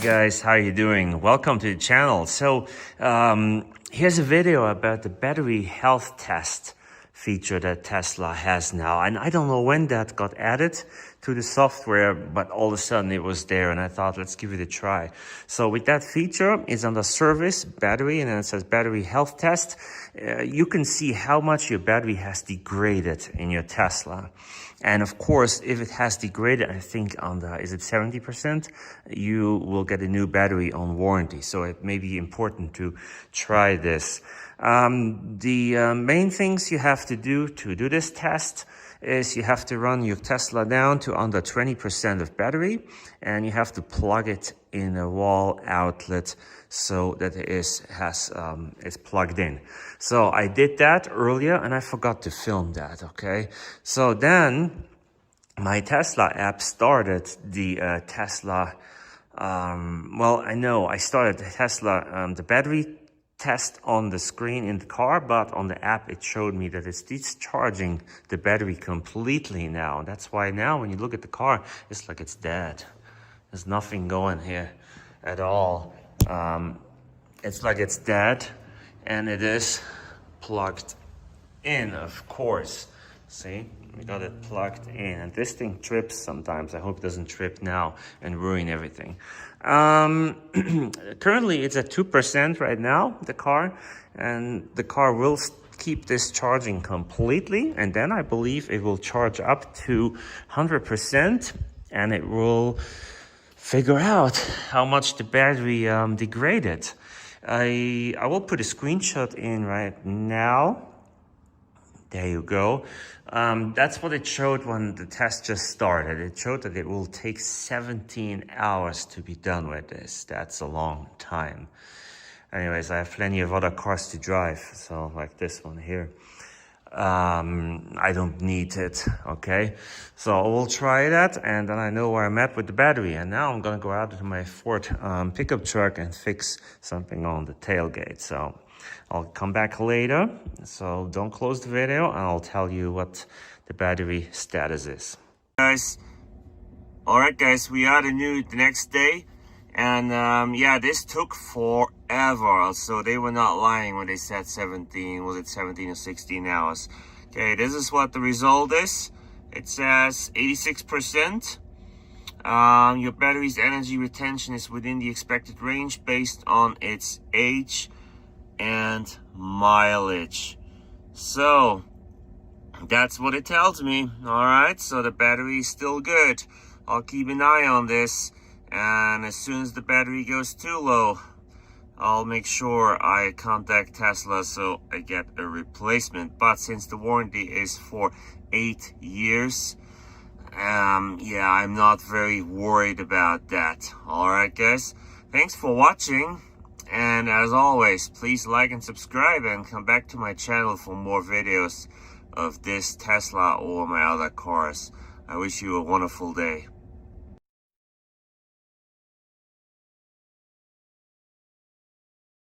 guys, how are you doing? Welcome to the channel. So here's a video about the battery health test feature that Tesla has now, and I don't know when that got added to the software, but all of a sudden it was there, and I thought, let's give it a try. So with that feature, it's under service, battery, and then it says battery health test. You can see how much your battery has degraded in your Tesla. And of course, if it has degraded, I think on the, is it 70%, you will get a new battery on warranty. So it may be important to try this. The main things you have to do this test is you have to run your Tesla down to under 20% of battery, and you have to plug it in a wall outlet so that it's plugged in. So I did that earlier and I forgot to film that, okay? So then my Tesla app started the Tesla, I started the Tesla, the battery test on the screen in the car, but on the app it showed me that it's discharging the battery completely now. That's why now when you look at the car, it's like it's dead. There's nothing going here at all. It's like it's dead, and it is plugged in, of course. See, we got it plugged in, and this thing trips sometimes. I hope it doesn't trip now and ruin everything. Currently it's at 2% right now, the car, and the car will keep this charging completely, and then I believe it will charge up to 100%, and it will figure out how much the battery degraded. I will put a screenshot in right now. There you go. That's what it showed when the test just started. It showed that it will take 17 hours to be done with this. That's a long time. Anyways, I have plenty of other cars to drive, so like this one here. I don't need it, okay? So I will try that, and then I know where I'm at with the battery. And now I'm gonna go out to my Ford pickup truck and fix something on the tailgate. So I'll come back later, so don't close the video, and I'll tell you what the battery status is. Guys, alright guys, we are the next day, and yeah, this took forever, so they were not lying when they said 17 or 16 hours. Okay, this is what the result is. It says 86%. Your battery's energy retention is within the expected range based on its age and mileage. So that's what it tells me. All right, so the battery is still good. I'll keep an eye on this, and as soon as the battery goes too low, I'll make sure I contact Tesla so I get a replacement. But since the warranty is for 8 years, yeah, I'm not very worried about that. All right guys, thanks for watching. And as always, please like and subscribe, and come back to my channel for more videos of this Tesla or my other cars. I wish you a wonderful day.